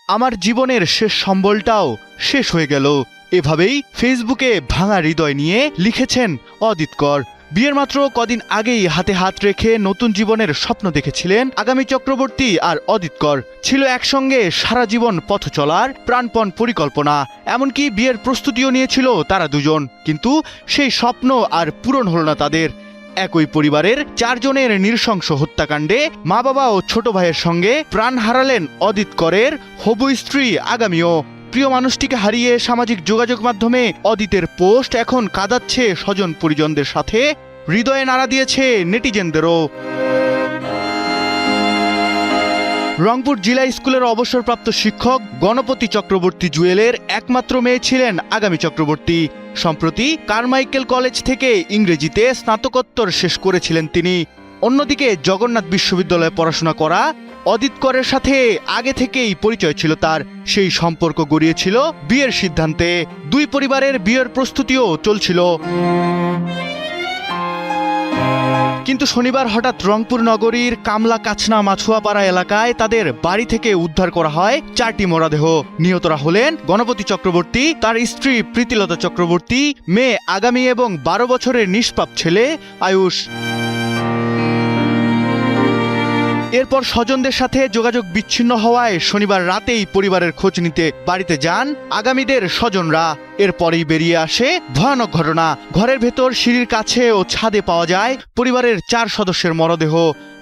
আমার জীবনের শেষ সম্বলটাও শেষ হয়ে গেল। এভাবেই ফেসবুকে ভাঙা হৃদয় নিয়ে লিখেছেন অদিত কর। বিয়ের মাত্র কদিন আগেই হাতে হাত রেখে নতুন জীবনের স্বপ্ন দেখেছিলেন আগামী চক্রবর্তী আর অদিত কর। ছিল একসঙ্গে সারা জীবন পথ চলার প্রাণপণ পরিকল্পনা, এমনকি বিয়ের প্রস্তুতিও নিয়েছিল তারা দুজন। কিন্তু সেই স্বপ্ন আর পূরণ হল না তাদের। একই পরিবারের 4 জনের নৃশংস হত্যাকাণ্ডে মা বাবা ও ছোট ভাইয়ের সঙ্গে প্রাণ হারালেন অদিত করের হবু স্ত্রী আগামীও। প্রিয় মানুষটিকে হারিয়ে সামাজিক যোগাযোগ মাধ্যমে অদিতের পোস্ট এখন কাঁদাচ্ছে স্বজন পরিজনদের সাথে, হৃদয়ে নাড়া দিয়েছে নেটিজেনদেরও। রংপুর জিলা স্কুলের অবসরপ্রাপ্ত শিক্ষক গণপতি চক্রবর্তী জুয়েলের একমাত্র মেয়ে ছিলেন আগামী চক্রবর্তী। সম্প্রতি কারমাইকেল কলেজ থেকে ইংরেজিতে স্নাতকোত্তর শেষ করেছিলেন তিনি। অন্যদিকে জগন্নাথ বিশ্ববিদ্যালয়ে পড়াশোনা করা অদিত করের সাথে আগে থেকেই পরিচয় ছিল তার। সেই সম্পর্ক গড়িয়েছিল বিয়ের সিদ্ধান্তে। দুই পরিবারের বিয়ের প্রস্তুতিও চলছিল। কিন্তু শনিবার হঠাৎ রংপুর নগরীর কামলা কাছনা মাছুয়াপাড়া এলাকায় তাদের বাড়ি থেকে উদ্ধার করা হয় 4টি মরদেহ। নিহতরা হলেন গণপতি চক্রবর্তী, তার স্ত্রী প্রীতিলতা চক্রবর্তী, মেয়ে আগামী এবং 12 বছরের নিষ্পাপ ছেলে আয়ুষ। এরপর স্বজনদের সাথে যোগাযোগ বিচ্ছিন্ন হওয়ায় শনিবার রাতেই পরিবারের খোঁজ নিতে বাড়িতে যান আগামীদের স্বজনরা। এরপরেই বেরিয়ে আসে ভয়ানক ঘটনা। ঘরের ভেতর সিঁড়ির কাছে ও ছাদে পাওয়া যায় পরিবারের 4 সদস্যের মরদেহ।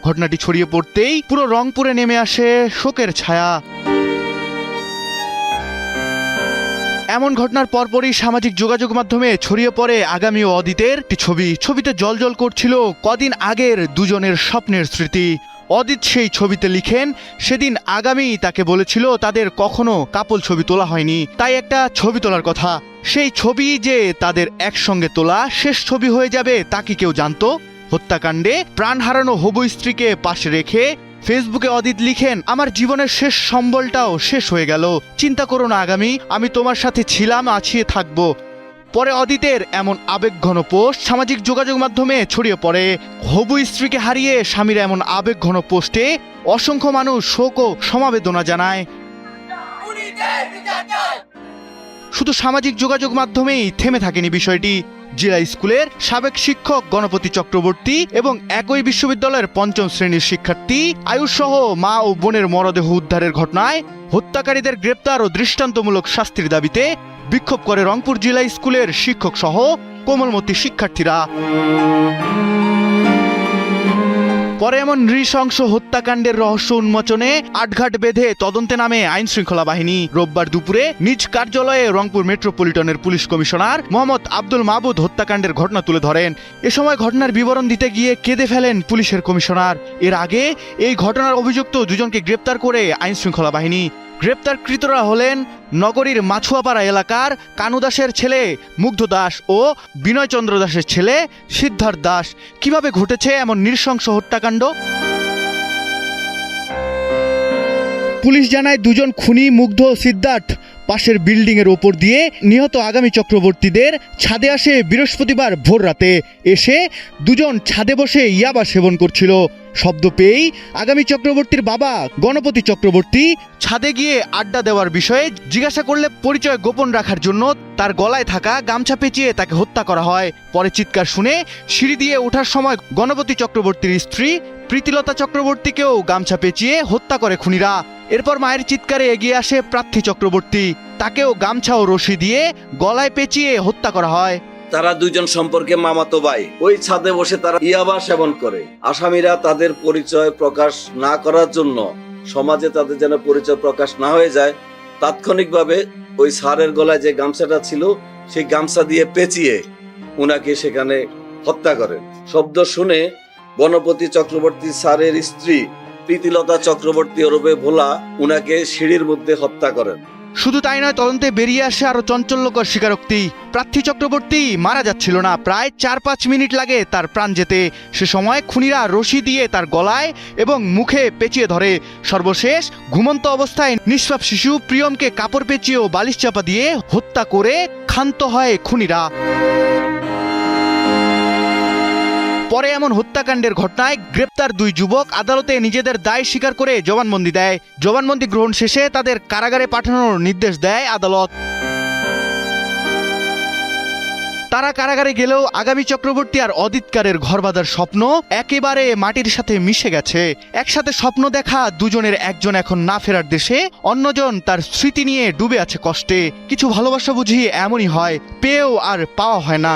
ঘটনাটি ছড়িয়ে পড়তেই পুরো রংপুরে নেমে আসে শোকের ছায়া। এমন ঘটনার পরপরই সামাজিক যোগাযোগ মাধ্যমে ছড়িয়ে পড়ে আগামী ও অদিতের একটি ছবি। ছবিতে জ্বলজ্বল করছিল কদিন আগের দুজনের স্বপ্নের স্মৃতি। অদিত সেই ছবিতে লিখেন, সেদিন আগামী তাকে বলেছিল তাদের কখনো কাপল ছবি তোলা হয়নি, তাই একটা ছবি তোলার কথা। সেই ছবি যে তাদের একসঙ্গে তোলা শেষ ছবি হয়ে যাবে তা কি কেউ জানতো? হত্যাকাণ্ডে প্রাণ হারানো হবু স্ত্রীকে পাশে রেখে ফেসবুকে অদিত লিখেন, আমার জীবনের শেষ সম্বলটাও শেষ হয়ে গেল। চিন্তা করো না আগামী, আমি তোমার সাথে ছিলাম, আছি, থাকবো। পরে অদিতের এমন আবেগঘন পোস্ট সামাজিক যোগাযোগ মাধ্যমে ছড়িয়ে পড়ে। হবু স্ত্রীকে হারিয়ে স্বামীর এমন আবেগঘন পোস্টে অসংখ্য মানুষ শোক ও সমবেদনা জানায়। শুধু সামাজিক যোগাযোগ মাধ্যমেই থেমে থাকেনি বিষয়টি। জিলা স্কুলের সাবেক শিক্ষক গণপতি চক্রবর্তী এবং একই বিশ্ববিদ্যালয়ের 5ম শ্রেণীর শিক্ষার্থী আয়ুষ সহ মা ও বোনের মরদেহ উদ্ধারের ঘটনায় হত্যাকারীদের গ্রেপ্তার ও দৃষ্টান্তমূলক শাস্তির দাবিতে বিক্ষোভ করে রংপুর জিলা স্কুলের শিক্ষক সহ কোমলমতি শিক্ষার্থীরা। পরে এমন নৃশংস হত্যাকাণ্ডের রহস্য উন্মোচনে আটঘাট বেঁধে তদন্তে নামে আইন শৃঙ্খলা বাহিনী। রোববার দুপুরে নিজ কার্যালয়ে রংপুর মেট্রোপলিটনের পুলিশ কমিশনার মোহাম্মদ আব্দুল মাহবুদ হত্যাকাণ্ডের ঘটনা তুলে ধরেন। এ সময় ঘটনার বিবরণ দিতে গিয়ে কেঁদে ফেলেন পুলিশের কমিশনার। এর আগে এই ঘটনার অভিযুক্ত দুজনকে গ্রেপ্তার করে আইন শৃঙ্খলা বাহিনী। গ্রেপ্তারকৃতরা হলেন নগরীর মাছুয়াপাড়া এলাকার কানু দাসের ছেলে মুগ্ধ দাস ও বিনয়চন্দ্র দাসের ছেলে সিদ্ধার্থ দাস। কিভাবে ঘটেছে এমন নৃশংস হত্যাকাণ্ড? পুলিশ জানায়, দুজন খুনি মুগ্ধ ও সিদ্ধার্থ পাশের বিল্ডিং এর ওপর দিয়ে নিহত আগামী চক্রবর্তীদের ছাদে আসে বৃহস্পতিবার ভোর রাতে। এসে দুজন ছাদে বসে ইয়াবা সেবন করছিল। শব্দ পেয়েই আগামী চক্রবর্তীর বাবা গণপতি চক্রবর্তী ছাদে গিয়ে আড্ডা দেওয়ার বিষয়ে জিজ্ঞাসা করলে পরিচয় গোপন রাখার জন্য তার গলায় থাকা গামছা পেঁচিয়ে তাকে হত্যা করা হয়। পরে চিৎকার শুনে সিঁড়ি দিয়ে ওঠার সময় গণপতি চক্রবর্তীর স্ত্রী প্রীতিলতা চক্রবর্তীকেও গামছা পেঁচিয়ে হত্যা করে খুনিরা। এরপর মায়ের চিৎকারে এগিয়ে আসে প্রার্থী চক্রবর্তী, তাকেও গামছা ও রশি দিয়ে গলায় পেঁচিয়ে হত্যা করা হয়। তারা দুজন সম্পর্কে মামাতো ভাই। ওই ছাদে বসে তারা ইয়াবা সেবন করে। আসামিরা তাদের পরিচয় প্রকাশ না করার জন্য, সমাজে তাদের যেন পরিচয় প্রকাশ না হয়ে যায়, তাৎক্ষণিকভাবে ওই স্যারের গলায় যে গামছাটা ছিল সেই গামছা দিয়ে পেঁচিয়ে উনাকে সেখানে হত্যা করেন। শব্দ শুনে গণপতি চক্রবর্তী স্যারের স্ত্রী প্রীতিলতা চক্রবর্তী ওরফে ভোলা উনাকে সিঁড়ির মধ্যে হত্যা করেন। শুধু তাই নয়, তদন্তে বেরিয়ে আসে আরো চঞ্চল্যকর স্বীকারোক্তি। প্রার্থী চক্রবর্তী মারা যাচ্ছিল না, প্রায় 4-5 মিনিট লাগে তার প্রাণ যেতে। সে সময় খুনিরা রশি দিয়ে তার গলায় এবং মুখে পেঁচিয়ে ধরে। সর্বশেষ ঘুমন্ত অবস্থায় নিষ্পাপ শিশু প্রিয়মকে কাপড় পেঁচিয়ে ও বালিশ চাপা দিয়ে হত্যা করে ক্ষান্ত হয় খুনিরা। পরে এমন হত্যাকাণ্ডের ঘটনায় গ্রেপ্তার 2 যুবক আদালতে নিজেদের দায় স্বীকার করে জবানবন্দি দেয়। জবানবন্দি গ্রহণ শেষে তাদের কারাগারে পাঠানোর নির্দেশ দেয় আদালত। তারা কারাগারে গেলেও আগামী চক্রবর্তী আর অদিতকারের ঘর বাঁধার স্বপ্ন একেবারে মাটির সাথে মিশে গেছে। একসাথে স্বপ্ন দেখা দুজনের একজন এখন না ফেরার দেশে, অন্যজন তার স্মৃতি নিয়ে ডুবে আছে কষ্টে। কিছু ভালোবাসা বুঝি এমনই হয়, পেয়েও আর পাওয়া হয় না।